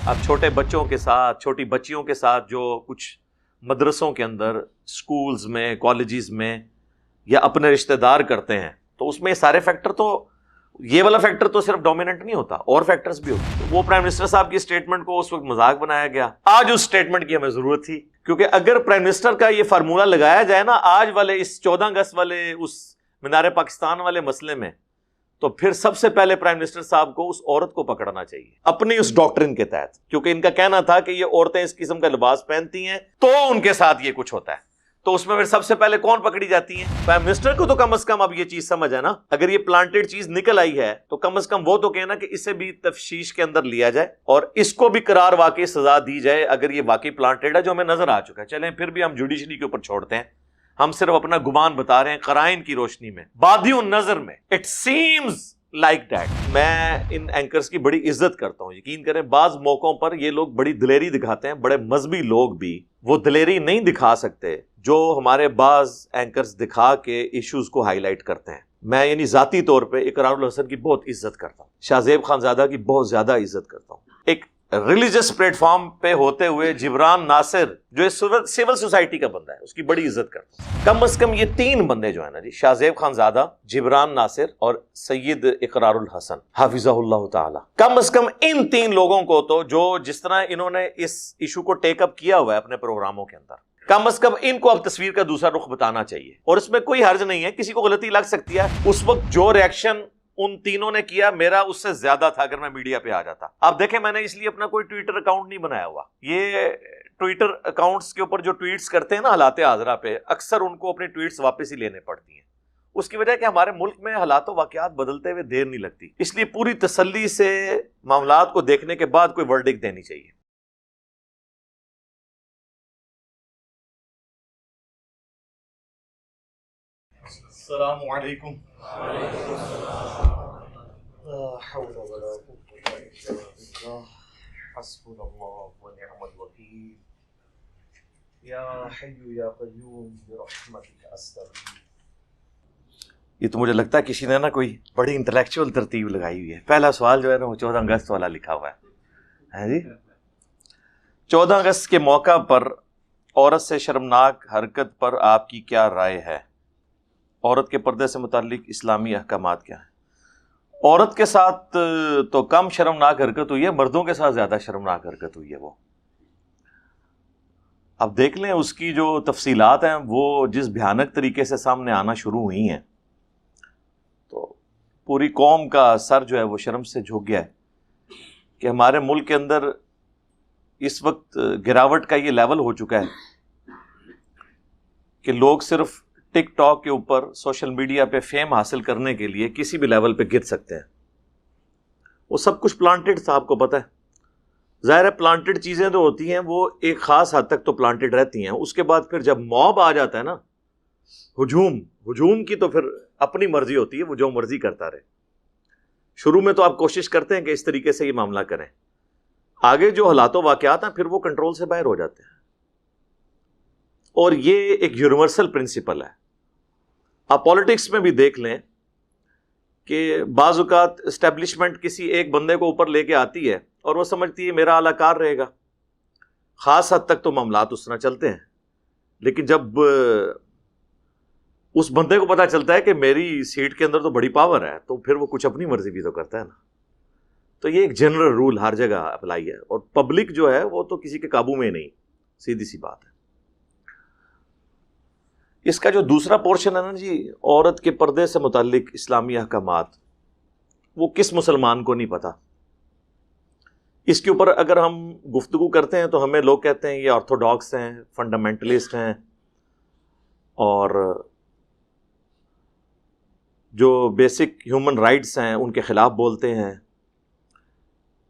اب چھوٹے بچوں کے ساتھ، چھوٹی بچیوں کے ساتھ جو کچھ مدرسوں کے اندر، سکولز میں، کالجز میں یا اپنے رشتہ دار کرتے ہیں، تو اس میں یہ سارے فیکٹر، تو یہ والا فیکٹر تو صرف ڈومیننٹ نہیں ہوتا، اور فیکٹرز بھی ہوتے ہیں۔ وہ پرائم منسٹر صاحب کی اسٹیٹمنٹ کو اس وقت مذاق بنایا گیا، آج اس اسٹیٹمنٹ کی ہمیں ضرورت تھی، کیونکہ اگر پرائم منسٹر کا یہ فارمولہ لگایا جائے نا آج والے اس 14 اگست والے اس مینار پاکستان والے مسئلے میں، تو پھر سب سے پہلے پرائم منسٹر صاحب کو اس عورت کو پکڑنا چاہیے اپنی اس ڈاکٹرن کے تحت، کیونکہ ان کا کہنا تھا کہ یہ عورتیں اس قسم کا لباس پہنتی ہیں تو ان کے ساتھ یہ کچھ ہوتا ہے، تو اس میں پھر سب سے پہلے کون پکڑی جاتی ہیں؟ پرائم منسٹر کو تو کم از کم اب یہ چیز سمجھ ہے نا، اگر یہ پلانٹڈ چیز نکل آئی ہے تو کم از کم وہ تو کہنا کہ اسے بھی تفتیش کے اندر لیا جائے اور اس کو بھی قرار واقعی سزا دی جائے اگر یہ واقعی پلانٹڈ ہے، جو ہمیں نظر آ چکا ہے۔ چلیں پھر بھی ہم جوڈیشری کے اوپر چھوڑتے ہیں، ہم صرف اپنا گمان بتا رہے ہیں قرائن کی روشنی میں، بادی النظر میں اٹ سیمز لائک دیٹ۔ میں ان اینکرز کی بڑی عزت کرتا ہوں، یقین کریں بعض موقعوں پر یہ لوگ بڑی دلیری دکھاتے ہیں، بڑے مذہبی لوگ بھی وہ دلیری نہیں دکھا سکتے جو ہمارے بعض اینکرز دکھا کے ایشوز کو ہائی لائٹ کرتے ہیں۔ میں یعنی ذاتی طور پہ اقرار الحسن کی بہت عزت کرتا ہوں، شاہ زیب خانزادہ کی بہت زیادہ عزت کرتا ہوں۔ ایک ریلیجس پلیٹ فارم پہ ہوتے ہوئے جبران ناصر جو سول سوسائٹی کا بندہ ہے، اس کی بڑی عزت کرتا ہوں۔ کم از کم یہ تین بندے جو ہیں نا جی، شاہ زیب خانزادہ، جبران ناصر اور سید اقرار الحسن حافظہ اللہ تعالی، کم از کم ان تین لوگوں کو تو جو جس طرح انہوں نے اس ایشو کو ٹیک اپ کیا ہوا ہے اپنے پروگراموں کے اندر، کم از کم ان کو اب تصویر کا دوسرا رخ بتانا چاہیے، اور اس میں کوئی حرج نہیں ہے، کسی کو غلطی لگ سکتی ہے۔ اس وقت جو ریئیکشن ان تینوں نے کیا میرا اس سے زیادہ تھا اگر میں میڈیا پہ آ جاتا۔ آپ دیکھیں میں نے اس لیے اپنا کوئی ٹویٹر اکاؤنٹ نہیں بنایا ہوا، یہ ٹویٹر اکاؤنٹس کے اوپر جو ٹویٹس کرتے ہیں نا حالات حاضرہ پہ، اکثر ان کو اپنی ٹویٹس واپس ہی لینے پڑتی ہیں، اس کی وجہ کہ ہمارے ملک میں حالات و واقعات بدلتے ہوئے دیر نہیں لگتی، اس لیے پوری تسلی سے معاملات کو دیکھنے کے بعد کوئی ورڈکٹ دینی چاہیے۔ السلام علیکم۔ لا حول ولا قوة الا بالله حسبنا الله ونعم الوکیل یا حی یا قیوم برحمتک استغیث۔ یہ تو مجھے لگتا ہے کسی نے نا کوئی بڑی انٹلیکچوئل ترتیب لگائی ہوئی ہے۔ پہلا سوال جو ہے نا وہ 14 اگست والا لکھا ہوا ہے جی۔ 14 اگست کے موقع پر عورت سے شرمناک حرکت پر آپ کی کیا رائے ہے؟ عورت کے پردے سے متعلق اسلامی احکامات کیا ہیں؟ عورت کے ساتھ تو کم شرمناک حرکت ہوئی ہے، مردوں کے ساتھ زیادہ شرمناک حرکت ہوئی ہے۔ وہ اب دیکھ لیں اس کی جو تفصیلات ہیں وہ جس بھیانک طریقے سے سامنے آنا شروع ہوئی ہیں، تو پوری قوم کا سر جو ہے وہ شرم سے جھک گیا ہے کہ ہمارے ملک کے اندر اس وقت گراوٹ کا یہ لیول ہو چکا ہے کہ لوگ صرف ٹک ٹاک کے اوپر سوشل میڈیا پہ فیم حاصل کرنے کے لیے کسی بھی لیول پہ گر سکتے ہیں۔ وہ سب کچھ پلانٹڈ تھا، آپ کو پتہ ہے، ظاہر ہے پلانٹڈ چیزیں تو ہوتی ہیں وہ ایک خاص حد تک تو پلانٹڈ رہتی ہیں، اس کے بعد پھر جب موب آ جاتا ہے نا، ہجوم کی تو پھر اپنی مرضی ہوتی ہے، وہ جو مرضی کرتا رہے۔ شروع میں تو آپ کوشش کرتے ہیں کہ اس طریقے سے یہ معاملہ کریں، آگے جو حالات و واقعات ہیں پھر وہ کنٹرول سے باہر ہو جاتے ہیں، اور یہ ایک یونیورسل پرنسپل ہے۔ آپ پالیٹکس میں بھی دیکھ لیں کہ بعض اوقات اسٹیبلشمنٹ کسی ایک بندے کو اوپر لے کے آتی ہے اور وہ سمجھتی ہے میرا اعلی کار رہے گا، خاص حد تک تو معاملات اس طرح چلتے ہیں، لیکن جب اس بندے کو پتہ چلتا ہے کہ میری سیٹ کے اندر تو بڑی پاور ہے، تو پھر وہ کچھ اپنی مرضی بھی تو کرتا ہے نا۔ تو یہ ایک جنرل رول ہر جگہ اپلائی ہے، اور پبلک جو ہے وہ تو کسی کے قابو میں نہیں، سیدھی سی بات ہے۔ اس کا جو دوسرا پورشن ہے نا جی، عورت کے پردے سے متعلق اسلامی احکامات، وہ کس مسلمان کو نہیں پتا؟ اس کے اوپر اگر ہم گفتگو کرتے ہیں تو ہمیں لوگ کہتے ہیں یہ آرتھوڈاکس ہیں، فنڈامنٹلسٹ ہیں، اور جو بیسک ہیومن رائٹس ہیں ان کے خلاف بولتے ہیں،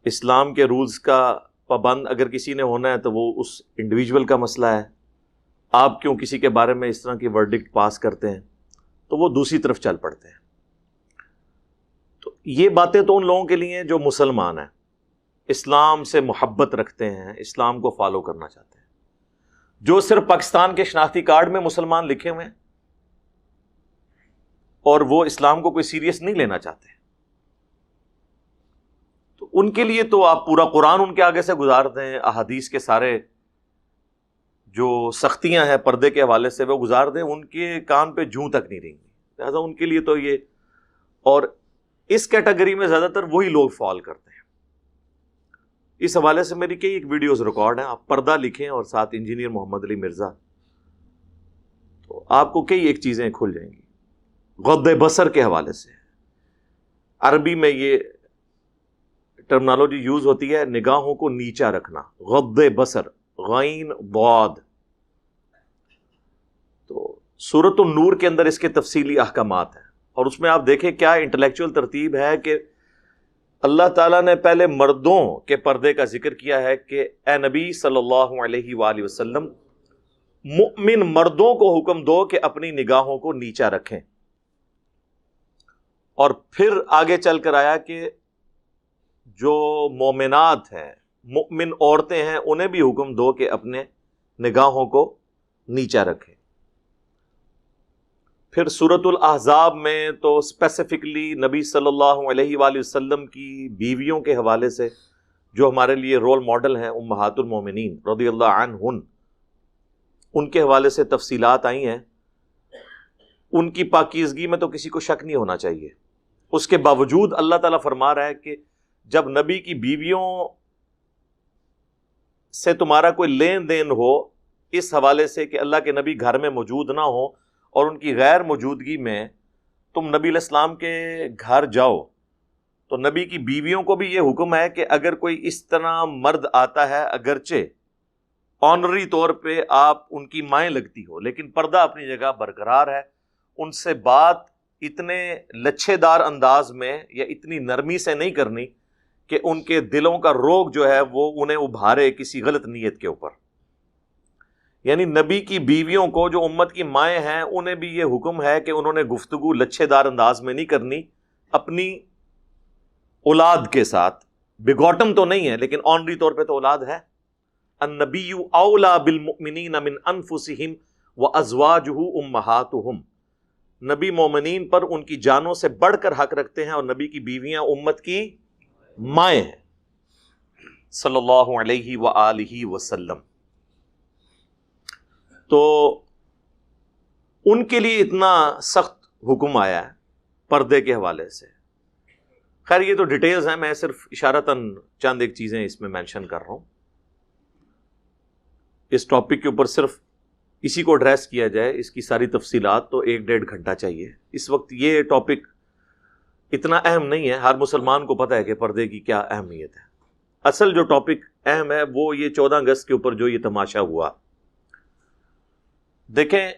اسلام کے رولز کا پابند اگر کسی نے ہونا ہے تو وہ اس انڈیویجول کا مسئلہ ہے، آپ کیوں کسی کے بارے میں اس طرح کی ورڈکٹ پاس کرتے ہیں؟ تو وہ دوسری طرف چل پڑتے ہیں۔ تو یہ باتیں تو ان لوگوں کے لیے جو مسلمان ہیں، اسلام سے محبت رکھتے ہیں، اسلام کو فالو کرنا چاہتے ہیں۔ جو صرف پاکستان کے شناختی کارڈ میں مسلمان لکھے ہوئے ہیں اور وہ اسلام کو کوئی سیریس نہیں لینا چاہتے، تو ان کے لیے تو آپ پورا قرآن ان کے آگے سے گزار دیں، احادیث کے سارے جو سختیاں ہیں پردے کے حوالے سے وہ گزار دیں، ان کے کان پہ جوں تک نہیں رہیں گی. لہٰذا ان کے لیے تو یہ، اور اس کیٹیگری میں زیادہ تر وہی لوگ فال کرتے ہیں. اس حوالے سے میری کئی ایک ویڈیوز ریکارڈ ہیں، آپ پردہ لکھیں اور ساتھ انجینئر محمد علی مرزا، تو آپ کو کئی ایک چیزیں کھل جائیں گی. غض بصر کے حوالے سے عربی میں یہ ٹرمنالوجی یوز ہوتی ہے، نگاہوں کو نیچا رکھنا، غض بصر، غین ضاد. تو سورۃ النور کے اندر اس کے تفصیلی احکامات ہیں، اور اس میں آپ دیکھیں کیا انٹلیکچوئل ترتیب ہے کہ اللہ تعالیٰ نے پہلے مردوں کے پردے کا ذکر کیا ہے کہ اے نبی صلی اللہ علیہ وآلہ وسلم مؤمن مردوں کو حکم دو کہ اپنی نگاہوں کو نیچا رکھیں، اور پھر آگے چل کر آیا کہ جو مومنات ہیں، مؤمن عورتیں ہیں، انہیں بھی حکم دو کہ اپنے نگاہوں کو نیچا رکھیں. پھر سورۃ الاحزاب میں تو اسپیسیفکلی نبی صلی اللہ علیہ وآلہ وسلم کی بیویوں کے حوالے سے جو ہمارے لیے رول ماڈل ہیں، امہات المومنین رضی اللہ عنہن، ان کے حوالے سے تفصیلات آئی ہیں. ان کی پاکیزگی میں تو کسی کو شک نہیں ہونا چاہیے. اس کے باوجود اللہ تعالیٰ فرما رہا ہے کہ جب نبی کی بیویوں سے تمہارا کوئی لین دین ہو اس حوالے سے کہ اللہ کے نبی گھر میں موجود نہ ہو اور ان کی غیر موجودگی میں تم نبی علیہ السلام کے گھر جاؤ، تو نبی کی بیویوں کو بھی یہ حکم ہے کہ اگر کوئی اس طرح مرد آتا ہے، اگرچہ آنری طور پہ آپ ان کی مائیں لگتی ہو لیکن پردہ اپنی جگہ برقرار ہے، ان سے بات اتنے لچھے دار انداز میں یا اتنی نرمی سے نہیں کرنی کہ ان کے دلوں کا روگ جو ہے وہ انہیں ابھارے کسی غلط نیت کے اوپر. یعنی نبی کی بیویوں کو جو امت کی مائیں ہیں انہیں بھی یہ حکم ہے کہ انہوں نے گفتگو لچھے دار انداز میں نہیں کرنی اپنی اولاد کے ساتھ. بگوٹم تو نہیں ہے لیکن آنری طور پہ تو اولاد ہے. النبی اولا بالمؤمنین من انفسہم وازواجہ امہاتہم، نبی مومنین پر ان کی جانوں سے بڑھ کر حق رکھتے ہیں، اور نبی کی بیویاں امت کی مائیں ہیں صلی اللہ علیہ وآلہ وسلم. تو ان کے لیے اتنا سخت حکم آیا ہے پردے کے حوالے سے. خیر یہ تو ڈیٹیلز ہیں، میں صرف اشارتاً چند ایک چیزیں اس میں مینشن کر رہا ہوں. اس ٹاپک کے اوپر صرف اسی کو ایڈریس کیا جائے، اس کی ساری تفصیلات تو 1-1.5 گھنٹہ چاہیے. اس وقت یہ ٹاپک اتنا اہم نہیں ہے، ہر مسلمان کو پتہ ہے کہ پردے کی کیا اہمیت ہے. اصل جو ٹاپک اہم ہے وہ یہ 14 اگست کے اوپر جو یہ تماشا ہوا. دیکھیں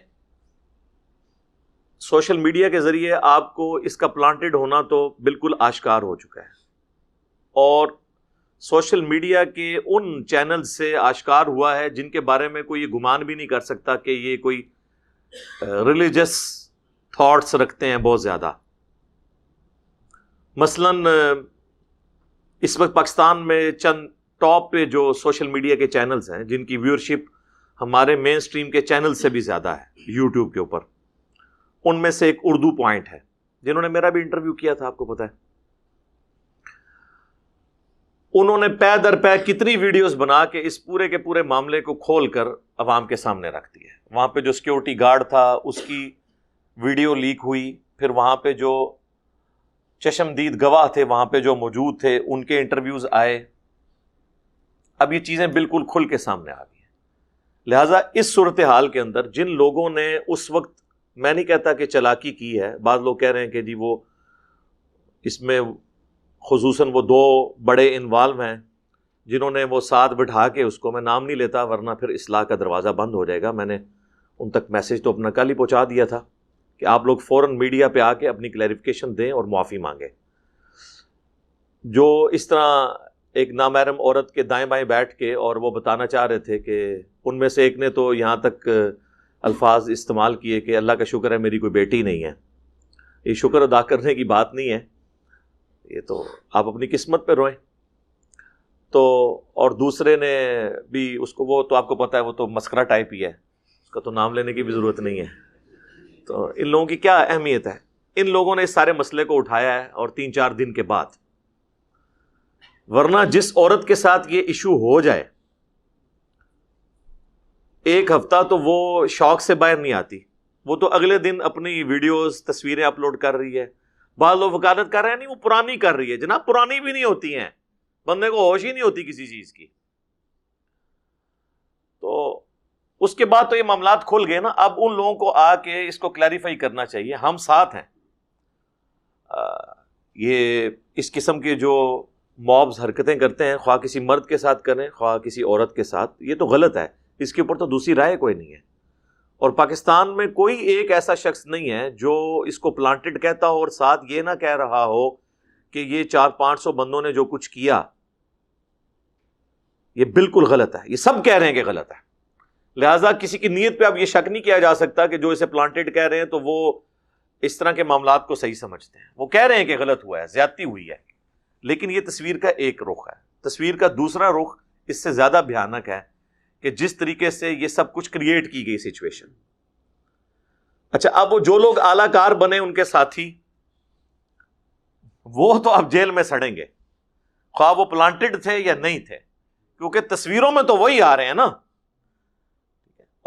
سوشل میڈیا کے ذریعے آپ کو اس کا پلانٹڈ ہونا تو بالکل آشکار ہو چکا ہے، اور سوشل میڈیا کے ان چینل سے آشکار ہوا ہے جن کے بارے میں کوئی یہ گمان بھی نہیں کر سکتا کہ یہ کوئی ریلیجس تھاٹس رکھتے ہیں بہت زیادہ. مثلاً اس وقت پاکستان میں چند ٹاپ پہ جو سوشل میڈیا کے چینلز ہیں جن کی ویورشپ ہمارے مین سٹریم کے چینل سے بھی زیادہ ہے یوٹیوب کے اوپر، ان میں سے ایک اردو پوائنٹ ہے جنہوں نے میرا بھی انٹرویو کیا تھا، آپ کو پتا ہے. انہوں نے پے در پے کتنی ویڈیوز بنا کے اس پورے کے پورے معاملے کو کھول کر عوام کے سامنے رکھ دی ہے. وہاں پہ جو سیکیورٹی گارڈ تھا اس کی ویڈیو لیک ہوئی، پھر وہاں پہ جو چشمدید گواہ تھے وہاں پہ جو موجود تھے ان کے انٹرویوز آئے. اب یہ چیزیں بالکل کھل کے سامنے آ گئی ہیں. لہٰذا اس صورتحال کے اندر جن لوگوں نے اس وقت، میں نہیں کہتا کہ چالاکی کی ہے، بعض لوگ کہہ رہے ہیں کہ جی وہ اس میں خصوصاً وہ 2 بڑے انوالو ہیں جنہوں نے وہ ساتھ بٹھا کے، اس کو میں نام نہیں لیتا ورنہ پھر اصلاح کا دروازہ بند ہو جائے گا. میں نے ان تک میسج تو اپنا کل ہی پہنچا دیا تھا کہ آپ لوگ فوراً میڈیا پہ آ کے اپنی کلیریفیکیشن دیں اور معافی مانگیں. جو اس طرح ایک نامحرم عورت کے دائیں بائیں بیٹھ کے اور وہ بتانا چاہ رہے تھے کہ ان میں سے ایک نے تو یہاں تک الفاظ استعمال کیے کہ اللہ کا شکر ہے میری کوئی بیٹی نہیں ہے. یہ شکر ادا کرنے کی بات نہیں ہے، یہ تو آپ اپنی قسمت پہ روئیں. تو اور دوسرے نے بھی اس کو، وہ تو آپ کو پتہ ہے وہ تو مسخرہ ٹائپ ہی ہے، اس کا تو نام لینے کی بھی ضرورت نہیں ہے. تو ان لوگوں کی کیا اہمیت ہے؟ ان لوگوں نے اس سارے مسئلے کو اٹھایا ہے اور 3-4 دن کے بعد ورنہ جس عورت کے ساتھ یہ ایشو ہو جائے ایک ہفتہ تو وہ شوق سے باہر نہیں آتی، وہ تو اگلے دن اپنی ویڈیوز تصویریں اپلوڈ کر رہی ہے. بعض لوگ وکالت کر رہے ہیں نہیں وہ پرانی کر رہی ہے. جناب پرانی بھی نہیں ہوتی ہیں، بندے کو ہوش ہی نہیں ہوتی کسی چیز کی. تو اس کے بعد تو یہ معاملات کھل گئے نا. اب ان لوگوں کو آ کے اس کو کلیریفائی کرنا چاہیے. ہم ساتھ ہیں. یہ اس قسم کے جو مابز حرکتیں کرتے ہیں، خواہ کسی مرد کے ساتھ کریں خواہ کسی عورت کے ساتھ، یہ تو غلط ہے. اس کے اوپر تو دوسری رائے کوئی نہیں ہے. اور پاکستان میں کوئی ایک ایسا شخص نہیں ہے جو اس کو پلانٹڈ کہتا ہو اور ساتھ یہ نہ کہہ رہا ہو کہ یہ 400-500 بندوں نے جو کچھ کیا یہ بالکل غلط ہے. یہ سب کہہ رہے ہیں کہ غلط ہے. لہٰذا کسی کی نیت پہ اب یہ شک نہیں کیا جا سکتا کہ جو اسے پلانٹڈ کہہ رہے ہیں تو وہ اس طرح کے معاملات کو صحیح سمجھتے ہیں. وہ کہہ رہے ہیں کہ غلط ہوا ہے، زیادتی ہوئی ہے، لیکن یہ تصویر کا ایک رخ ہے. تصویر کا دوسرا رخ اس سے زیادہ بھیانک ہے کہ جس طریقے سے یہ سب کچھ کریٹ کی گئی سچویشن. اچھا، اب وہ جو لوگ اعلی کار بنے ان کے ساتھی، وہ تو اب جیل میں سڑیں گے، خواہ وہ پلانٹڈ تھے یا نہیں تھے، کیونکہ تصویروں میں تو وہی آ رہے ہیں نا.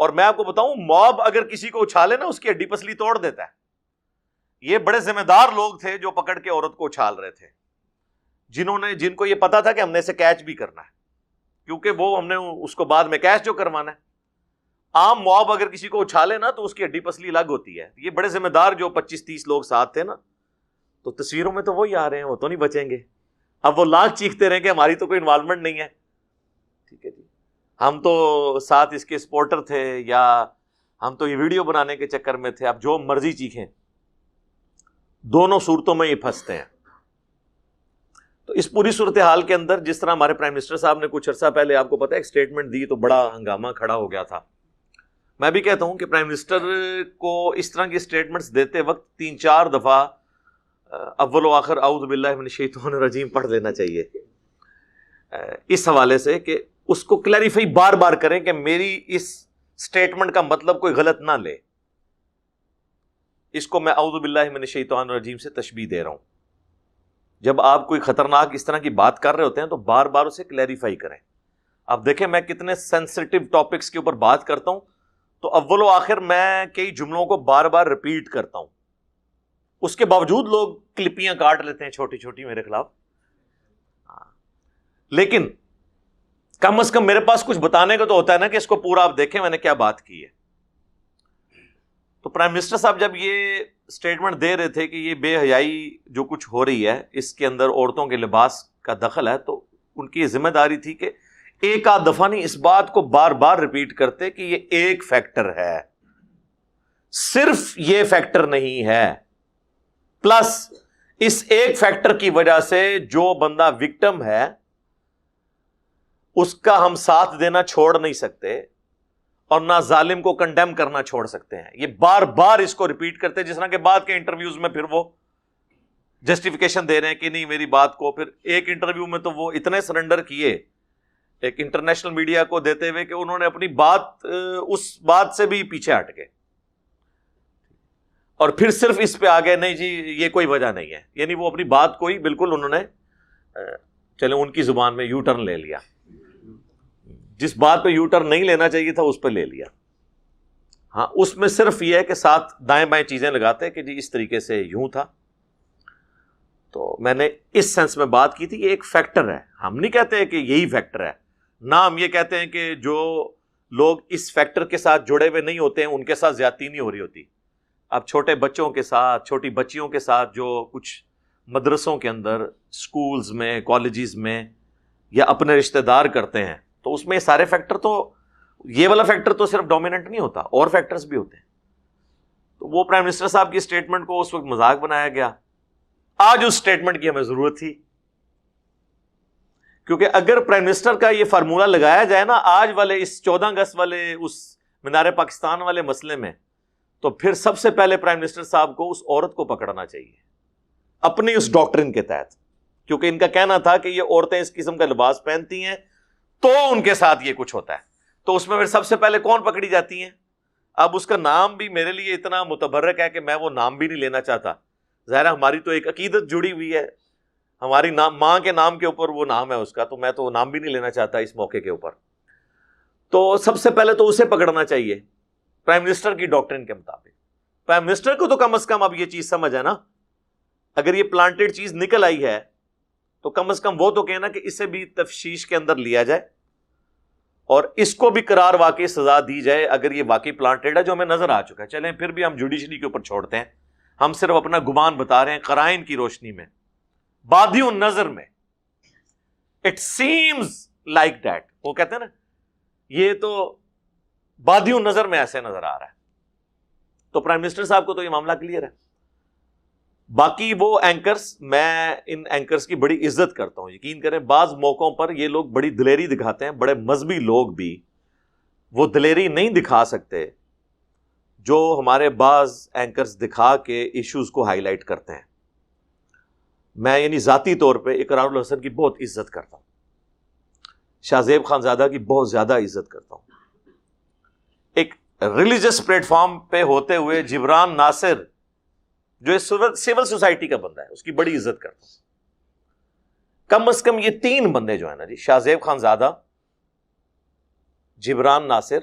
اور میں آپ کو بتاؤں، موب اگر کسی کو اچھالے نا اس کی ہڈی پسلی توڑ دیتا ہے. یہ بڑے ذمہ دار لوگ تھے جو پکڑ کے عورت کو اچھال رہے تھے، جن کو یہ پتا تھا کہ ہم نے اسے کیچ بھی کرنا ہے، کیونکہ وہ ہم نے اس کو بعد میں کیچ جو کروانا ہے. عام موب اگر کسی کو اچھالے نا تو اس کی ہڈی پسلی الگ ہوتی ہے. یہ بڑے ذمہ دار جو 25-30 لوگ ساتھ تھے نا، تو تصویروں میں تو وہی آ رہے ہیں، وہ تو نہیں بچیں گے. اب وہ لاکھ چیختے رہیں کہ ہماری تو کوئی انوالومنٹ نہیں ہے. ٹھیک ہے جی، ہم تو ساتھ اس کے سپورٹر تھے، یا ہم تو یہ ویڈیو بنانے کے چکر میں تھے. اب جو مرضی چیخیں، دونوں صورتوں میں یہ پھنستے ہیں. تو اس پوری صورتحال کے اندر جس طرح ہمارے پرائم منسٹر صاحب نے کچھ عرصہ پہلے آپ کو پتہ ہے ایک سٹیٹمنٹ دی تو بڑا ہنگامہ کھڑا ہو گیا تھا. میں بھی کہتا ہوں کہ پرائم منسٹر کو اس طرح کی سٹیٹمنٹس دیتے وقت 3-4 دفعہ اول و آخر اعوذ باللہ من الشیطان الرجیم پڑھ لینا چاہیے، اس حوالے سے کہ اس کو کلیریفائی بار بار کریں کہ میری اس سٹیٹمنٹ کا مطلب کوئی غلط نہ لے. اس کو میں اعوذ باللہ من الشیطان الرجیم سے تشبیہ دے رہا ہوں. جب آپ کوئی خطرناک اس طرح کی بات کر رہے ہوتے ہیں تو بار بار اسے کلیریفائی کریں. اب دیکھیں میں کتنے سینسٹیو ٹاپکس کے اوپر بات کرتا ہوں، تو اول و آخر میں کئی جملوں کو بار بار ریپیٹ کرتا ہوں. اس کے باوجود لوگ کلپیاں کاٹ لیتے ہیں چھوٹی چھوٹی میرے خلاف. لیکن کم از کم میرے پاس کچھ بتانے کا تو ہوتا ہے نا کہ اس کو پورا آپ دیکھیں میں نے کیا بات کی ہے. تو پرائم منسٹر صاحب جب یہ سٹیٹمنٹ دے رہے تھے کہ یہ بے حیائی جو کچھ ہو رہی ہے اس کے اندر عورتوں کے لباس کا دخل ہے، تو ان کی ذمہ داری تھی کہ ایک آدھ دفعہ نہیں اس بات کو بار بار ریپیٹ کرتے کہ یہ ایک فیکٹر ہے، صرف یہ فیکٹر نہیں ہے، پلس اس ایک فیکٹر کی وجہ سے جو بندہ وکٹم ہے اس کا ہم ساتھ دینا چھوڑ نہیں سکتے اور نہ ظالم کو کنڈیم کرنا چھوڑ سکتے ہیں. یہ بار بار اس کو ریپیٹ کرتے، جس طرح کے بعد کے انٹرویوز میں پھر وہ جسٹیفیکیشن دے رہے ہیں کہ نہیں میری بات کو. پھر ایک انٹرویو میں تو وہ اتنے سرنڈر کیے ایک انٹرنیشنل میڈیا کو دیتے ہوئے کہ انہوں نے اپنی بات اس بات سے بھی پیچھے ہٹ گئے اور پھر صرف اس پہ آ گئے نہیں جی یہ کوئی وجہ نہیں ہے. یعنی وہ اپنی بات کو ہی بالکل انہوں نے چلے ان کی زبان میں یو ٹرن لے لیا، جس بات پہ یو ٹرن نہیں لینا چاہیے تھا اس پہ لے لیا. ہاں اس میں صرف یہ ہے کہ ساتھ دائیں بائیں چیزیں لگاتے کہ جی اس طریقے سے یوں تھا. تو میں نے اس سینس میں بات کی تھی یہ ایک فیکٹر ہے، ہم نہیں کہتے کہ یہی فیکٹر ہے، نہ ہم یہ کہتے ہیں کہ جو لوگ اس فیکٹر کے ساتھ جڑے ہوئے نہیں ہوتے ہیں ان کے ساتھ زیادتی نہیں ہو رہی ہوتی. اب چھوٹے بچوں کے ساتھ، چھوٹی بچیوں کے ساتھ جو کچھ مدرسوں کے اندر، سکولز میں، کالجز میں یا اپنے رشتہ دار کرتے ہیں، تو اس میں یہ سارے فیکٹر، تو یہ والا فیکٹر تو صرف ڈومیننٹ نہیں ہوتا، اور فیکٹرز بھی ہوتے ہیں. تو وہ پرائم منسٹر صاحب کی سٹیٹمنٹ کو اس وقت مذاق بنایا گیا. آج اس سٹیٹمنٹ کی ہمیں ضرورت تھی، کیونکہ اگر پرائم منسٹر کا یہ فارمولہ لگایا جائے نا آج والے اس 14 اگست والے اس مینار پاکستان والے مسئلے میں، تو پھر سب سے پہلے پرائم منسٹر صاحب کو اس عورت کو پکڑنا چاہیے اپنی اس ڈاکٹرن کے تحت، کیونکہ ان کا کہنا تھا کہ یہ عورتیں اس قسم کا لباس پہنتی ہیں تو ان کے ساتھ یہ کچھ ہوتا ہے. تو اس میں پھر سب سے پہلے کون پکڑی جاتی ہیں؟ اب اس کا نام بھی میرے لیے اتنا متبرک ہے کہ میں وہ نام بھی نہیں لینا چاہتا. ظاہر ہماری تو ایک عقیدت جڑی ہوئی ہے، ہماری ماں کے نام کے اوپر وہ نام ہے اس کا، تو میں تو وہ نام بھی نہیں لینا چاہتا اس موقع کے اوپر. تو سب سے پہلے تو اسے پکڑنا چاہیے پرائم منسٹر کی ڈاکٹرن کے مطابق. پرائم منسٹر کو تو کم از کم اب یہ چیز سمجھ ہے نا، اگر یہ پلانٹیڈ چیز نکل آئی ہے تو کم از کم وہ تو کہنا کہ اسے بھی تفتیش کے اندر لیا جائے اور اس کو بھی قرار واقعی سزا دی جائے اگر یہ واقعی پلانٹیڈ ہے، جو ہمیں نظر آ چکا ہے. چلیں پھر بھی ہم جوڈیشری کے اوپر چھوڑتے ہیں، ہم صرف اپنا گمان بتا رہے ہیں قرائن کی روشنی میں. بادی النظر میں اٹ سیمز لائک دیٹ، وہ کہتے ہیں نا یہ تو بادی النظر میں ایسے نظر آ رہا ہے. تو پرائم منسٹر صاحب کو تو یہ معاملہ کلیئر ہے. باقی وہ اینکرز، میں ان اینکرز کی بڑی عزت کرتا ہوں. یقین کریں بعض موقعوں پر یہ لوگ بڑی دلیری دکھاتے ہیں، بڑے مذہبی لوگ بھی وہ دلیری نہیں دکھا سکتے جو ہمارے بعض اینکرز دکھا کے ایشوز کو ہائی لائٹ کرتے ہیں. میں یعنی ذاتی طور پہ اقرار الحسن کی بہت عزت کرتا ہوں، شاہ زیب خان زادہ کی بہت زیادہ عزت کرتا ہوں. ایک ریلیجس پلیٹ فارم پہ ہوتے ہوئے جبران ناصر جو سول سوسائٹی کا بندہ ہے اس کی بڑی عزت کرتا ہوں. کم از کم یہ تین بندے جو ہیں نا جی، شاہ زیب خان زادہ، جبران ناصر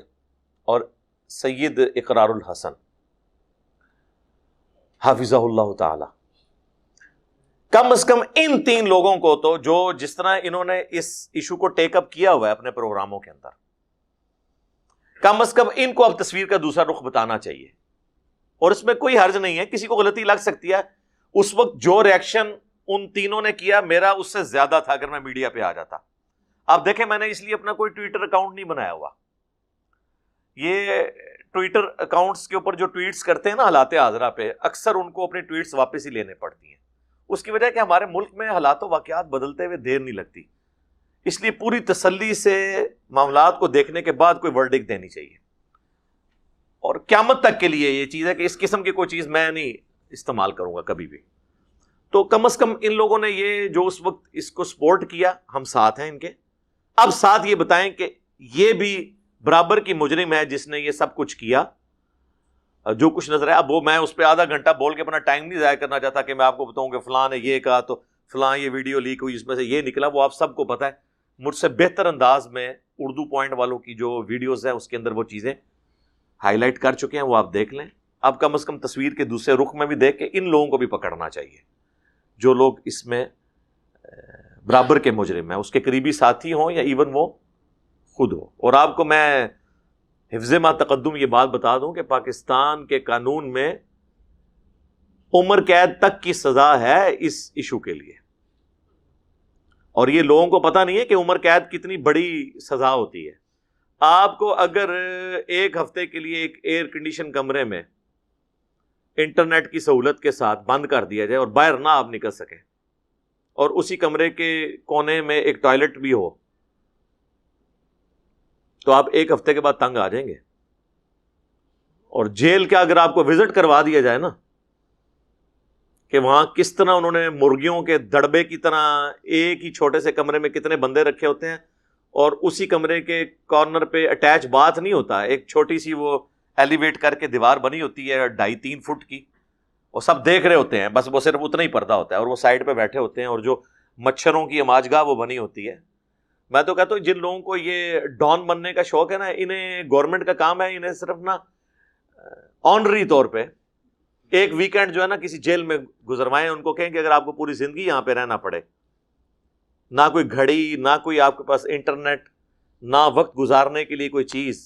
اور سید اقرار الحسن حافظہ اللہ تعالی، کم از کم ان تین لوگوں کو تو جو جس طرح انہوں نے اس ایشو کو ٹیک اپ کیا ہوا ہے اپنے پروگراموں کے اندر، کم از کم ان کو اب تصویر کا دوسرا رخ بتانا چاہیے. اور اس میں کوئی حرج نہیں ہے، کسی کو غلطی لگ سکتی ہے. اس وقت جو ریاکشن ان تینوں نے کیا میرا اس سے زیادہ تھا اگر میں میڈیا پہ آ جاتا. آپ دیکھیں میں نے اس لیے اپنا کوئی ٹویٹر اکاؤنٹ نہیں بنایا ہوا. یہ ٹویٹر اکاؤنٹس کے اوپر جو ٹویٹس کرتے ہیں نا حالات حاضرہ پہ، اکثر ان کو اپنی ٹویٹس واپس ہی لینے پڑتی ہیں. اس کی وجہ کہ ہمارے ملک میں حالات و واقعات بدلتے ہوئے دیر نہیں لگتی، اس لیے پوری تسلی سے معاملات کو دیکھنے کے بعد کوئی ورڈکٹ دینی چاہیے. اور قیامت تک کے لیے یہ چیز ہے کہ اس قسم کی کوئی چیز میں نہیں استعمال کروں گا کبھی بھی. تو کم از کم ان لوگوں نے یہ جو اس وقت اس کو سپورٹ کیا، ہم ساتھ ہیں ان کے. اب ساتھ یہ بتائیں کہ یہ بھی برابر کی مجرم ہے جس نے یہ سب کچھ کیا جو کچھ نظر ہے. اب وہ میں اس پہ آدھا گھنٹہ بول کے اپنا ٹائم نہیں ضائع کرنا چاہتا کہ میں آپ کو بتاؤں کہ فلاں نے یہ کہا تو فلاں یہ ویڈیو لیک ہوئی اس میں سے یہ نکلا. وہ آپ سب کو پتہ ہے. مجھ سے بہتر انداز میں اردو پوائنٹ والوں کی جو ویڈیوز ہیں اس کے اندر وہ چیزیں ہائی لائٹ کر چکے ہیں، وہ آپ دیکھ لیں. اب کم از کم تصویر کے دوسرے رخ میں بھی دیکھ کے ان لوگوں کو بھی پکڑنا چاہیے جو لوگ اس میں برابر کے مجرم ہیں، اس کے قریبی ساتھی ہوں یا ایون وہ خود ہو. اور آپ کو میں حفظ ما تقدم یہ بات بتا دوں کہ پاکستان کے قانون میں عمر قید تک کی سزا ہے اس ایشو کے لیے. اور یہ لوگوں کو پتہ نہیں ہے کہ عمر قید کتنی بڑی سزا ہوتی ہے. آپ کو اگر ایک ہفتے کے لیے ایک ایئر کنڈیشن کمرے میں انٹرنیٹ کی سہولت کے ساتھ بند کر دیا جائے اور باہر نہ آپ نکل سکیں اور اسی کمرے کے کونے میں ایک ٹوائلٹ بھی ہو تو آپ ایک ہفتے کے بعد تنگ آ جائیں گے. اور جیل کا اگر آپ کو وزٹ کروا دیا جائے نا کہ وہاں کس طرح انہوں نے مرغیوں کے دڑبے کی طرح ایک ہی چھوٹے سے کمرے میں کتنے بندے رکھے ہوتے ہیں اور اسی کمرے کے کارنر پہ اٹیچ باتھ نہیں ہوتا، ایک چھوٹی سی وہ ایلیویٹ کر کے دیوار بنی ہوتی ہے 2.5-3 فٹ کی، اور سب دیکھ رہے ہوتے ہیں، بس وہ صرف اتنا ہی پردہ ہوتا ہے اور وہ سائڈ پہ بیٹھے ہوتے ہیں اور جو مچھروں کی اماجگاہ وہ بنی ہوتی ہے. میں تو کہتا ہوں جن لوگوں کو یہ ڈان بننے کا شوق ہے نا، انہیں گورنمنٹ کا کام ہے انہیں صرف نا آنری طور پہ ایک ویکینڈ جو ہے نا کسی جیل میں گزروائیں. ان کو کہیں کہ اگر آپ کو پوری زندگی یہاں پہ رہنا پڑے، نہ کوئی گھڑی، نہ کوئی آپ کے پاس انٹرنیٹ، نہ وقت گزارنے کے لیے کوئی چیز،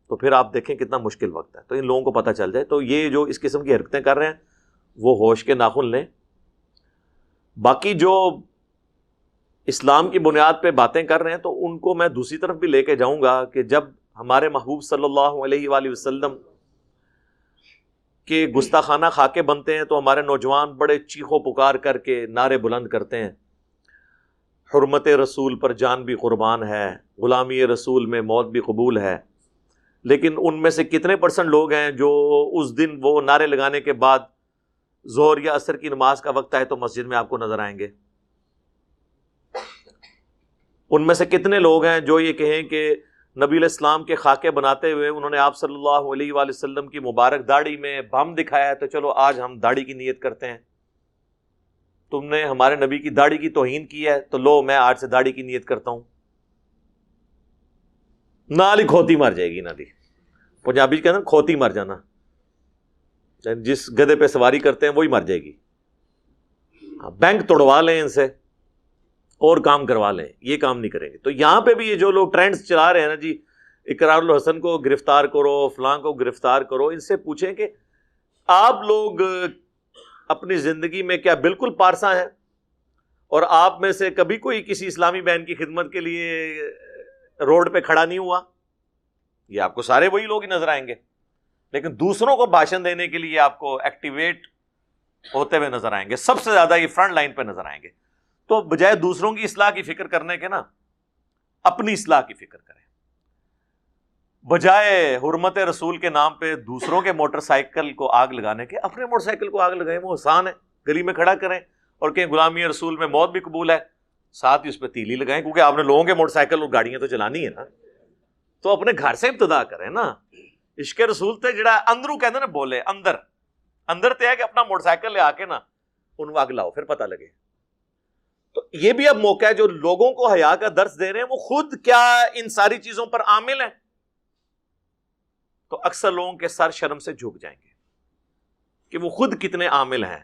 تو پھر آپ دیکھیں کتنا مشکل وقت ہے. تو ان لوگوں کو پتہ چل جائے. تو یہ جو اس قسم کی حرکتیں کر رہے ہیں وہ ہوش کے ناخن لیں. باقی جو اسلام کی بنیاد پہ باتیں کر رہے ہیں تو ان کو میں دوسری طرف بھی لے کے جاؤں گا کہ جب ہمارے محبوب صلی اللہ علیہ وآلہ وسلم کے گستاخانہ خاکے بنتے ہیں تو ہمارے نوجوان بڑے چیخو پکار کر کے نعرے بلند کرتے ہیں، حرمت رسول پر جان بھی قربان ہے، غلامی رسول میں موت بھی قبول ہے. لیکن ان میں سے کتنے % لوگ ہیں جو اس دن وہ نعرے لگانے کے بعد ظہر یا عصر کی نماز کا وقت آئے تو مسجد میں آپ کو نظر آئیں گے؟ ان میں سے کتنے لوگ ہیں جو یہ کہیں کہ نبی علیہ السلام کے خاکے بناتے ہوئے انہوں نے آپ صلی اللہ علیہ وآلہ وسلم کی مبارک داڑھی میں بم دکھایا ہے تو چلو آج ہم داڑھی کی نیت کرتے ہیں؟ تم نے ہمارے نبی کی داڑھی کی توہین کی ہے تو لو میں آج سے داڑھی کی نیت کرتا ہوں، نالی کھوتی مر جائے گی، نالی پنجابی کہتے ہیں کھوتی مر جانا، جس گدھے پہ سواری کرتے ہیں وہی مر جائے گی. بینک توڑوا لیں ان سے اور کام کروا لیں، یہ کام نہیں کریں گے. تو یہاں پہ بھی یہ جو لوگ ٹرینڈز چلا رہے ہیں نا جی، اقرار الحسن کو گرفتار کرو، فلاں کو گرفتار کرو، ان سے پوچھیں کہ آپ لوگ اپنی زندگی میں کیا بالکل پارسا ہیں؟ اور آپ میں سے کبھی کوئی کسی اسلامی بہن کی خدمت کے لیے روڈ پہ کھڑا نہیں ہوا؟ یہ آپ کو سارے وہی لوگ ہی نظر آئیں گے، لیکن دوسروں کو بھاشن دینے کے لیے آپ کو ایکٹیویٹ ہوتے ہوئے نظر آئیں گے، سب سے زیادہ یہ فرنٹ لائن پہ نظر آئیں گے. تو بجائے دوسروں کی اصلاح کی فکر کرنے کے نا، اپنی اصلاح کی فکر کریں. بجائے حرمت رسول کے نام پہ دوسروں کے موٹر سائیکل کو آگ لگانے کے، اپنے موٹر سائیکل کو آگ لگائیں. وہ آسان ہے، گلی میں کھڑا کریں اور کہیں غلامی رسول میں موت بھی قبول ہے، ساتھ ہی اس پہ تیلی لگائیں، کیونکہ آپ نے لوگوں کے موٹر سائیکل اور گاڑیاں تو چلانی ہے نا. تو اپنے گھر سے ابتدا کریں نا. عشق رسول تے جڑا اندروں کہتے نا بولے، اندر تے ہے کہ اپنا موٹر سائیکل لے آ کے نا ان کو آگ لاؤ، پھر پتہ لگے. تو یہ بھی اب موقع ہے، جو لوگوں کو حیا کا درس دے رہے ہیں وہ خود کیا ان ساری چیزوں پر عامل ہیں؟ تو اکثر لوگوں کے سر شرم سے جھک جائیں گے کہ وہ خود کتنے عامل ہیں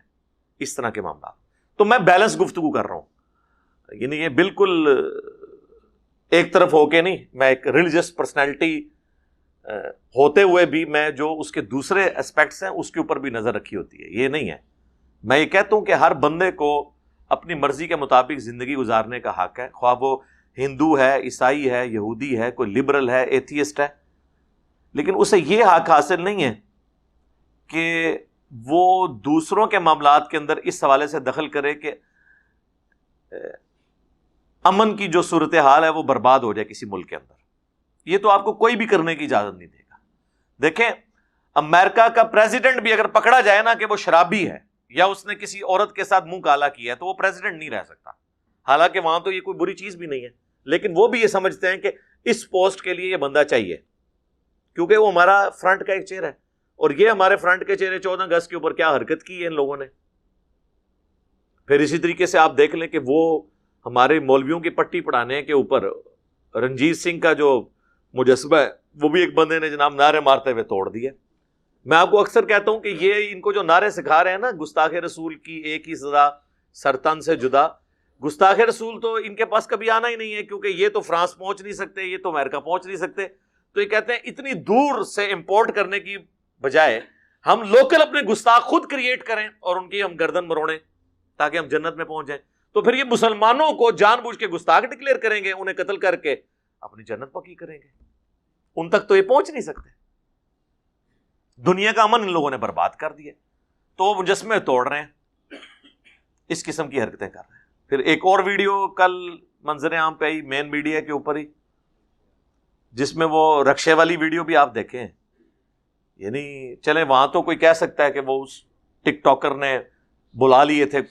اس طرح کے معاملات. تو میں بیلنس گفتگو کر رہا ہوں، یعنی یہ بالکل ایک طرف ہو کے نہیں. میں ایک ریلیجس پرسنالٹی ہوتے ہوئے بھی میں جو اس کے دوسرے اسپیکٹس ہیں اس کے اوپر بھی نظر رکھی ہوتی ہے. یہ نہیں ہے، میں یہ کہتا ہوں کہ ہر بندے کو اپنی مرضی کے مطابق زندگی گزارنے کا حق ہے، خواہ وہ ہندو ہے، عیسائی ہے، یہودی ہے، کوئی لبرل ہے، ایتھیسٹ ہے. لیکن اسے یہ حق حاصل نہیں ہے کہ وہ دوسروں کے معاملات کے اندر اس حوالے سے دخل کرے کہ امن کی جو صورتحال ہے وہ برباد ہو جائے کسی ملک کے اندر. یہ تو آپ کو کوئی بھی کرنے کی اجازت نہیں دے گا. دیکھیں، امریکہ کا پریزیڈنٹ بھی اگر پکڑا جائے نا کہ وہ شرابی ہے یا اس نے کسی عورت کے ساتھ منہ کالا کیا ہے تو وہ پریزیڈنٹ نہیں رہ سکتا. حالانکہ وہاں تو یہ کوئی بری چیز بھی نہیں ہے، لیکن وہ بھی یہ سمجھتے ہیں کہ اس پوسٹ کے لیے یہ بندہ چاہیے کیونکہ وہ ہمارا فرنٹ کا ایک چہرہ ہے. اور یہ ہمارے فرنٹ کے چہرے 14 اگست کے اوپر کیا حرکت کی ہے ان لوگوں نے. پھر اسی طریقے سے آپ دیکھ لیں کہ وہ ہمارے مولویوں کی پٹی پڑھانے کے اوپر رنجیت سنگھ کا جو مجسمہ ہے وہ بھی ایک بندے نے جناب نعرے مارتے ہوئے توڑ دیا. میں آپ کو اکثر کہتا ہوں کہ یہ ان کو جو نعرے سکھا رہے ہیں نا، گستاخ رسول کی ایک ہی سزا سرطان سے جدا. گستاخ رسول تو ان کے پاس کبھی آنا ہی نہیں ہے، کیونکہ یہ تو فرانس پہنچ نہیں سکتے، یہ تو امریکہ پہنچ نہیں سکتے. تو یہ کہتے ہیں اتنی دور سے امپورٹ کرنے کی بجائے ہم لوکل اپنے گستاخ خود کریٹ کریں اور ان کی ہم گردن مروڑیں تاکہ ہم جنت میں پہنچ جائیں. تو پھر یہ مسلمانوں کو جان بوجھ کے گستاخ ڈکلیئر کریں گے، انہیں قتل کر کے اپنی جنت پکی کریں گے. ان تک تو یہ پہنچ نہیں سکتے. دنیا کا امن ان لوگوں نے برباد کر دیا، تو وہ مجسمے توڑ رہے ہیں، اس قسم کی حرکتیں کر رہے ہیں. پھر ایک اور ویڈیو کل منظر عام پہ آئی مین میڈیا کے اوپر ہی، جس میں وہ رکشے والی ویڈیو بھی آپ دیکھیں. یعنی چلیں وہاں تو کوئی کہہ سکتا ہے کہ وہ اس ٹک ٹاکر نے بلا لیے تھے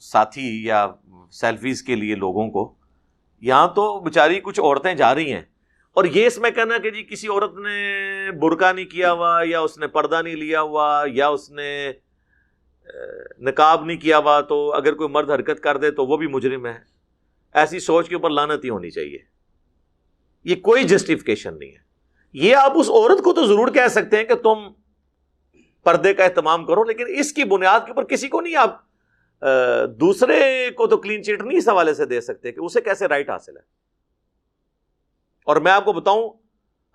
ساتھی یا سیلفیز کے لیے لوگوں کو. یہاں تو بیچاری کچھ عورتیں جا رہی ہیں اور یہ اس میں کہنا کہ جی کسی عورت نے برقع نہیں کیا ہوا یا اس نے پردہ نہیں لیا ہوا یا اس نے نقاب نہیں کیا ہوا تو اگر کوئی مرد حرکت کر دے تو وہ بھی مجرم ہے. ایسی سوچ کے اوپر لعنت ہی ہونی چاہیے. یہ کوئی جسٹیفیکیشن نہیں ہے. یہ آپ اس عورت کو تو ضرور کہہ سکتے ہیں کہ تم پردے کا اہتمام کرو، لیکن اس کی بنیاد کے اوپر کسی کو نہیں آپ دوسرے کو تو کلین چٹ نہیں اس حوالے سے دے سکتے کہ اسے کیسے رائٹ حاصل ہے. اور میں آپ کو بتاؤں،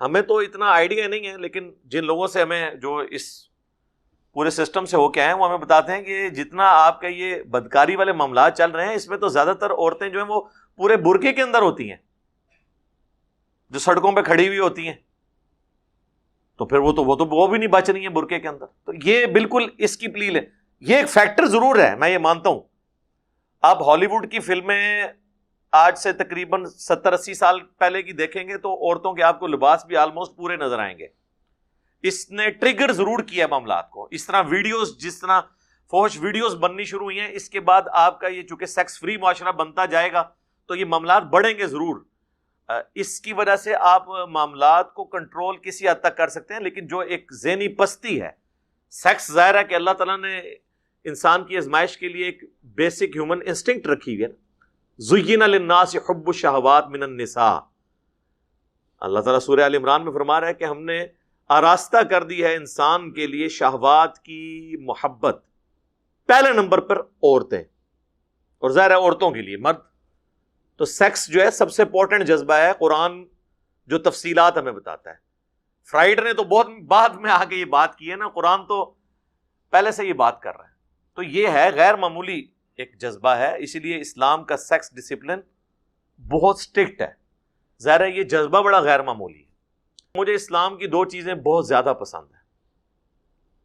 ہمیں تو اتنا آئیڈیا نہیں ہے، لیکن جن لوگوں سے ہمیں جو اس پورے سسٹم سے ہو کے آئے ہیں وہ ہمیں بتاتے ہیں کہ جتنا آپ کا یہ بدکاری والے معاملات چل رہے ہیں اس میں تو زیادہ تر عورتیں جو ہیں وہ پورے برقعے کے اندر ہوتی ہیں، جو سڑکوں پہ کھڑی ہوئی ہوتی ہیں. تو پھر وہ بھی نہیں بچ رہی ہیں برقعے کے اندر. تو یہ بالکل اس کی پلیل ہے. یہ ایک فیکٹر ضرور ہے، میں یہ مانتا ہوں. آپ ہالی ووڈ کی فلمیں آج سے تقریباً 70-80 سال پہلے کی دیکھیں گے تو عورتوں کے آپ کو لباس بھی آلموسٹ پورے نظر آئیں گے. اس نے ٹریگر ضرور کیا معاملات کو. اس طرح ویڈیوز، جس طرح فحش ویڈیوز بننی شروع ہوئی ہیں، اس کے بعد آپ کا یہ چونکہ سیکس فری معاشرہ بنتا جائے گا تو یہ معاملات بڑھیں گے ضرور. اس کی وجہ سے آپ معاملات کو کنٹرول کسی حد تک کر سکتے ہیں، لیکن جو ایک ذہنی پستی ہے، سیکس ظاہر ہے کہ اللہ تعالیٰ نے انسان کی آزمائش کے لیے ایک بیسک ہیومن انسٹنکٹ رکھی ہوئی ہے نا، زُیِّنَ لِلنَّاسِ حُبُّ الشَّهَوَاتِ مِنَ النِّسَاءِ. اللہ تعالیٰ سورہ آل عمران میں فرما رہا ہے کہ ہم نے آراستہ کر دی ہے انسان کے لیے شہوات کی محبت. پہلے نمبر پر عورتیں، اور ظاہر ہے عورتوں کے لیے مرد تو سیکس جو ہے سب سے امپورٹنٹ جذبہ ہے. قرآن جو تفصیلات ہمیں بتاتا ہے، فرائڈ نے تو بہت بعد میں آ کے یہ بات کی ہے نا، قرآن تو پہلے سے یہ بات کر رہا ہے. تو یہ ہے غیر معمولی ایک جذبہ ہے، اسی لیے اسلام کا سیکس ڈسپلن بہت سٹرکٹ ہے. ظاہر ہے یہ جذبہ بڑا غیر معمولی ہے. مجھے اسلام کی دو چیزیں بہت زیادہ پسند ہیں.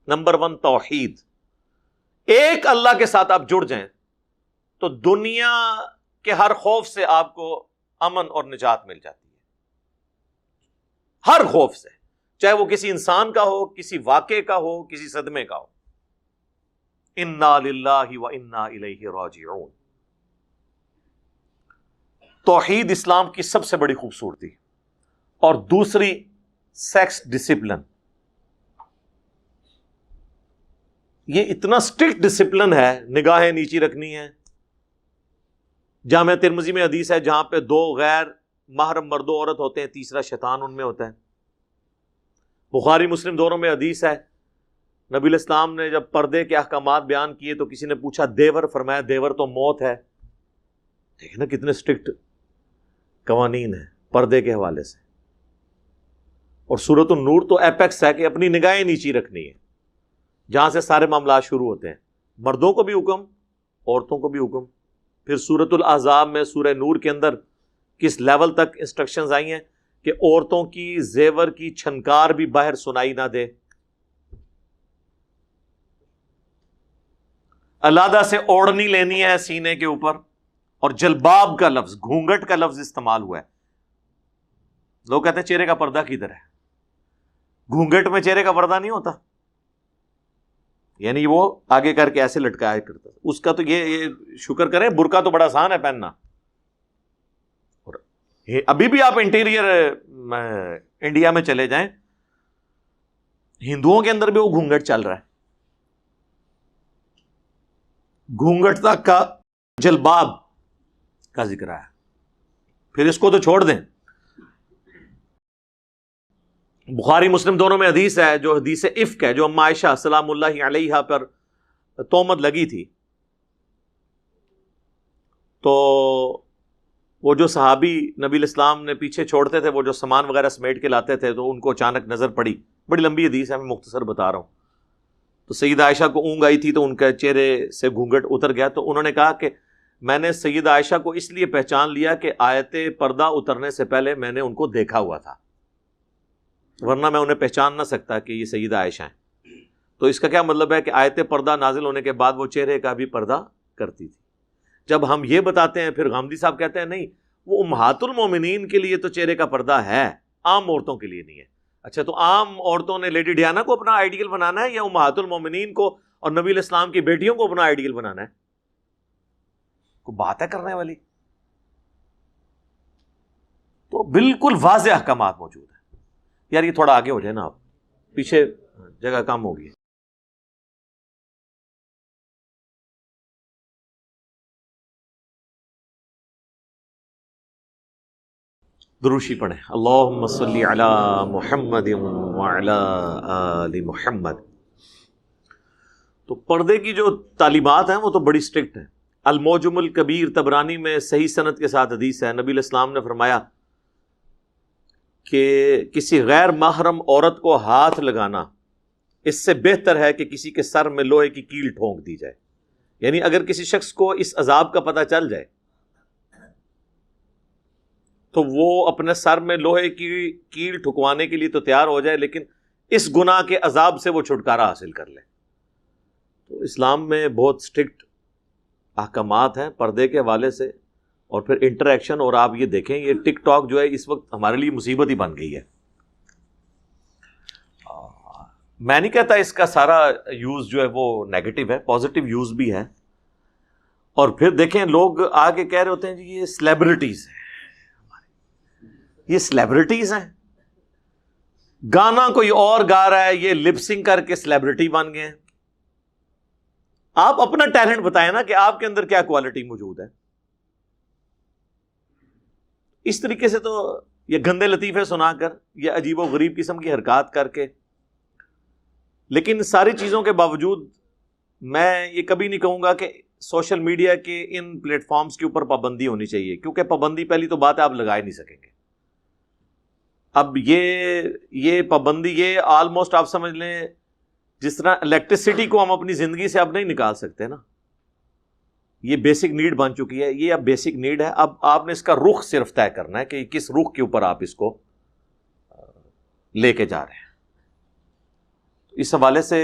نمبر 1 توحید. ایک اللہ کے ساتھ آپ جڑ جائیں تو دنیا کے ہر خوف سے آپ کو امن اور نجات مل جاتی ہے. ہر خوف سے، چاہے وہ کسی انسان کا ہو، کسی واقعے کا ہو، کسی صدمے کا ہو. انا للہ و انا الیہ راجعون. توحید اسلام کی سب سے بڑی خوبصورتی. اور دوسری سیکس ڈسپلن. یہ اتنا سٹرکٹ ڈسپلن ہے، نگاہیں نیچی رکھنی ہے. جامع ترمذی میں حدیث ہے جہاں پہ 2 غیر محرم مرد و عورت ہوتے ہیں، تیسرا شیطان ان میں ہوتا ہے. بخاری مسلم دونوں میں حدیث ہے، نبی علیہ السلام نے جب پردے کے احکامات بیان کیے تو کسی نے پوچھا دیور، فرمایا دیور تو موت ہے. دیکھیں نا کتنے سٹرکٹ قوانین ہیں پردے کے حوالے سے. اور سورۃ النور تو ایپیکس ہے کہ اپنی نگاہیں نیچی رکھنی ہے، جہاں سے سارے معاملات شروع ہوتے ہیں. مردوں کو بھی حکم، عورتوں کو بھی حکم. پھر سورۃ الاحزاب میں سورہ نور کے اندر کس لیول تک انسٹرکشنز آئی ہیں کہ عورتوں کی زیور کی چھنکار بھی باہر سنائی نہ دے. علیحدہ سے اوڑھنی لینی ہے سینے کے اوپر. اور جلباب کا لفظ، گھونگٹ کا لفظ استعمال ہوا ہے. لوگ کہتے ہیں چہرے کا پردہ کدھر ہے؟ گھونگٹ میں چہرے کا پردہ نہیں ہوتا، یعنی وہ آگے کر کے ایسے لٹکایا کرتا. اس کا تو یہ شکر کریں، برقع تو بڑا آسان ہے پہننا. اور ابھی بھی آپ انٹیریئر انڈیا میں چلے جائیں، ہندوؤں کے اندر بھی وہ گھونگٹ چل رہا ہے. گھونگٹ تک کا جلباب کا ذکر ہے. پھر اس کو تو چھوڑ دیں. بخاری مسلم دونوں میں حدیث ہے جو حدیث افک ہے، جو ام عائشہ سلام اللہ علیہا پر تہمت لگی تھی. تو وہ جو صحابی نبی الاسلام نے پیچھے چھوڑتے تھے، وہ جو سامان وغیرہ سمیٹ کے لاتے تھے، تو ان کو اچانک نظر پڑی. بڑی لمبی حدیث ہے، میں مختصر بتا رہا ہوں. تو سیدہ عائشہ کو اونگ آئی تھی تو ان کے چہرے سے گھونگھٹ اتر گیا. تو انہوں نے کہا کہ میں نے سیدہ عائشہ کو اس لیے پہچان لیا کہ آیت پردہ اترنے سے پہلے میں نے ان کو دیکھا ہوا تھا، ورنہ میں انہیں پہچان نہ سکتا کہ یہ سیدہ عائشہ ہیں. تو اس کا کیا مطلب ہے کہ آیت پردہ نازل ہونے کے بعد وہ چہرے کا بھی پردہ کرتی تھی. جب ہم یہ بتاتے ہیں پھر غامدی صاحب کہتے ہیں نہیں، وہ امہات المومنین کے لیے تو چہرے کا پردہ ہے، عام عورتوں کے لیے نہیں ہے. اچھا، تو عام عورتوں نے لیڈی ڈیانا کو اپنا آئیڈیل بنانا ہے یا امہات المومنین کو اور نبی علیہ السلام کی بیٹیوں کو اپنا آئیڈیل بنانا ہے؟ کوئی بات ہے کرنے والی؟ تو بالکل واضح احکامات موجود ہیں. یار یہ تھوڑا آگے ہو جائے نا، آپ پیچھے جگہ کم ہوگی. دروشی پڑھیں، اللہم صلی علی محمد وعلی آل محمد. تو پردے کی جو تعلیمات ہیں وہ تو بڑی سٹرکٹ ہیں. المعجم الکبیر طبرانی میں صحیح سند کے ساتھ حدیث ہے، نبی علیہ السلام نے فرمایا کہ کسی غیر محرم عورت کو ہاتھ لگانا اس سے بہتر ہے کہ کسی کے سر میں لوہے کی کیل ٹھونک دی جائے. یعنی اگر کسی شخص کو اس عذاب کا پتہ چل جائے تو وہ اپنے سر میں لوہے کی کیل ٹھکوانے کے لیے تو تیار ہو جائے، لیکن اس گناہ کے عذاب سے وہ چھٹکارا حاصل کر لے. تو اسلام میں بہت سٹرکٹ احکامات ہیں پردے کے حوالے سے. اور پھر انٹریکشن، اور آپ یہ دیکھیں یہ ٹک ٹاک جو ہے اس وقت ہمارے لیے مصیبت ہی بن گئی ہے. میں نہیں کہتا اس کا سارا یوز جو ہے وہ نیگیٹو ہے، پازیٹیو یوز بھی ہے. اور پھر دیکھیں لوگ آگے کہہ رہے ہوتے ہیں جی یہ سیلیبریٹیز ہیں، یہ سیلیبریٹیز ہیں، گانا کوئی اور گا رہا ہے، یہ لپ سنگ کر کے سیلیبریٹی بن گئے ہیں. آپ اپنا ٹیلنٹ بتائیں نا کہ آپ کے اندر کیا کوالٹی موجود ہے. اس طریقے سے تو یہ گندے لطیفے سنا کر یا عجیب و غریب قسم کی حرکات کر کے، لیکن ساری چیزوں کے باوجود میں یہ کبھی نہیں کہوں گا کہ سوشل میڈیا کے ان پلیٹ فارمز کے اوپر پابندی ہونی چاہیے، کیونکہ پابندی پہلی تو بات ہے آپ لگا ہی نہیں سکیں گے. اب یہ پابندی یہ آلموسٹ آپ سمجھ لیں جس طرح الیکٹریسٹی کو ہم اپنی زندگی سے اب نہیں نکال سکتے نا، یہ بیسک نیڈ بن چکی ہے، یہ اب بیسک نیڈ ہے. اب آپ نے اس کا رخ صرف طے کرنا ہے کہ کس رخ کے اوپر آپ اس کو لے کے جا رہے ہیں. اس حوالے سے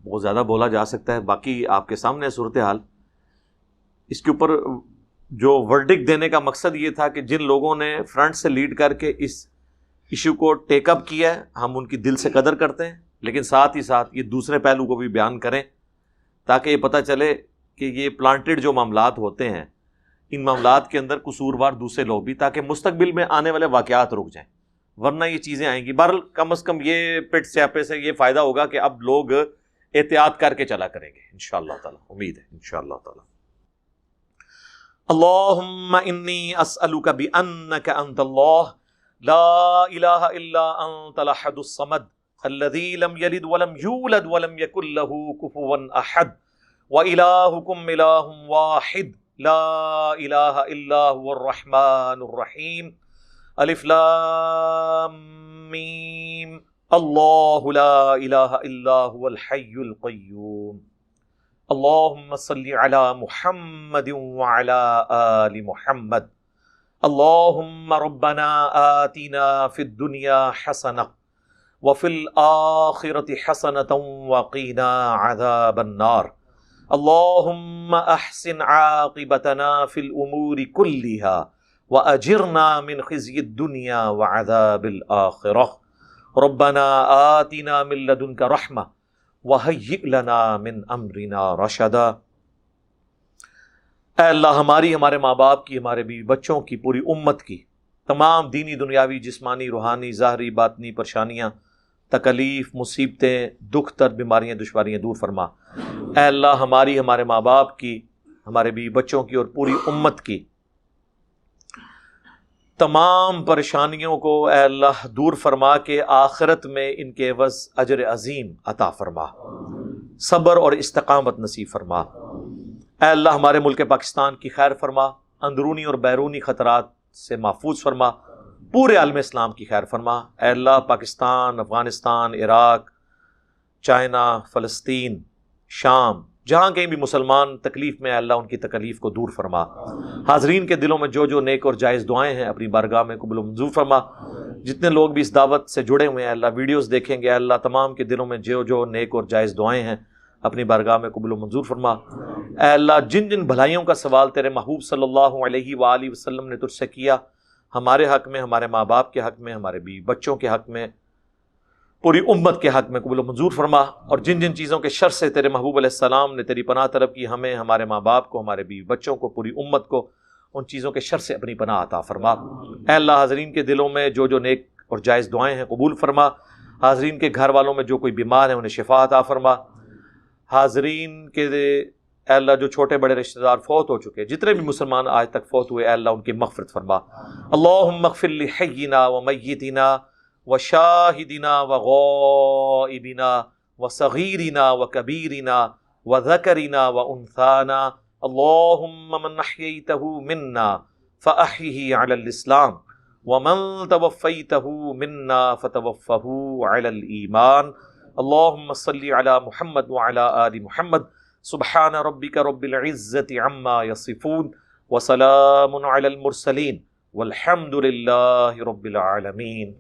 بہت زیادہ بولا جا سکتا ہے، باقی آپ کے سامنے ہے صورتحال. اس کے اوپر جو ورڈکٹ دینے کا مقصد یہ تھا کہ جن لوگوں نے فرنٹ سے لیڈ کر کے اس ایشو کو ٹیک اپ کیا ہے، ہم ان کی دل سے قدر کرتے ہیں، لیکن ساتھ ہی ساتھ یہ دوسرے پہلو کو بھی بیان کریں تاکہ یہ پتہ چلے کہ یہ پلانٹڈ جو معاملات ہوتے ہیں، ان معاملات کے اندر قصوروار دوسرے لوگ بھی، تاکہ مستقبل میں آنے والے واقعات رک جائیں، ورنہ یہ چیزیں آئیں گی. بہرحال کم از کم یہ پٹ سیاپے سے یہ فائدہ ہوگا کہ اب لوگ احتیاط کر کے چلا کریں گے انشاءاللہ تعالی، امید ہے انشاءاللہ تعالی. اللہم انی اسألک بانک انت اللہ لا الہ الا انت الاحد الصمد الذی لم یلد ولم یولد ولم یکن له کفوا احد وإلہکم الہ واحد لا الہ الا هو الرحمن الرحیم الف لام میم اللہ لا الہ الا هو الحی القیوم اللہم صلی علی محمد وعلی آل محمد اللہم ربنا آتنا فی الدنیا حسنہ وفی الآخرة حسنة وقنا عذاب النار اللہم احسن عاقبتنا فی الامور كلها وأجرنا من خزي الدنيا وعذاب الآخرة ربنا آتنا من لدنك رحمة وَهَيِّئْ لَنَا مِنْ أَمْرِنَا رَشَدًا. اے اللہ ہماری، ہمارے ماں باپ کی، ہمارے بیوی بچوں کی، پوری امت کی تمام دینی، دنیاوی، جسمانی، روحانی، ظاہری، باطنی پریشانیاں، تکلیف، مصیبتیں، دکھ، درد، بیماریاں، دشواریاں دور فرما. اے اللہ ہماری، ہمارے ماں باپ کی، ہمارے بیوی بچوں کی اور پوری امت کی تمام پریشانیوں کو اے اللہ دور فرما کے آخرت میں ان کے عوض اجر عظیم عطا فرما، صبر اور استقامت نصیب فرما. اے اللہ ہمارے ملک پاکستان کی خیر فرما، اندرونی اور بیرونی خطرات سے محفوظ فرما، پورے عالم اسلام کی خیر فرما. اے اللہ پاکستان، افغانستان، عراق، چائنا، فلسطین، شام، جہاں کہیں بھی مسلمان تکلیف میں، اے اللہ ان کی تکلیف کو دور فرما. حاضرین کے دلوں میں جو جو نیک اور جائز دعائیں ہیں اپنی بارگاہ میں قبول و منظور فرما. جتنے لوگ بھی اس دعوت سے جڑے ہوئے ہیں، اللہ ویڈیوز دیکھیں گے، اے اللہ تمام کے دلوں میں جو جو نیک اور جائز دعائیں ہیں اپنی بارگاہ میں قبول و منظور فرما. اے اللہ جن جن بھلائیوں کا سوال تیرے محبوب صلی اللہ علیہ وآلہ وسلم نے تجھ سے کیا، ہمارے حق میں، ہمارے ماں باپ کے حق میں، ہمارے بیوی بچوں کے حق میں، پوری امت کے حق میں قبول و منظور فرما. اور جن جن چیزوں کے شر سے تیرے محبوب علیہ السلام نے تیری پناہ طلب کی، ہمیں، ہمارے ماں باپ کو، ہمارے بیوی بچوں کو، پوری امت کو ان چیزوں کے شر سے اپنی پناہ عطا فرما. اے اللہ حاضرین کے دلوں میں جو جو نیک اور جائز دعائیں ہیں قبول فرما. حاضرین کے گھر والوں میں جو کوئی بیمار ہیں انہیں شفا عطا فرما. حاضرین کے اے اللہ جو چھوٹے بڑے رشتہ دار فوت ہو چکے، جتنے بھی مسلمان آج تک فوت ہوئے، اے اللہ ان کی مغفرت فرما. اللہم اغفر لحینا ومیتنا وشاہدنا وغائبنا وصغیرنا وکبیرنا وذکرنا وانثانا. اللہم من احییتہ منا فاحیہ علی الاسلام ومن توفیتہ منا فتوفہ علی الایمان. اللہم صلی علی محمد وعلی آل محمد. سبحان ربک رب العزة عما یصفون وسلام علی المرسلین والحمد للہ رب العالمین.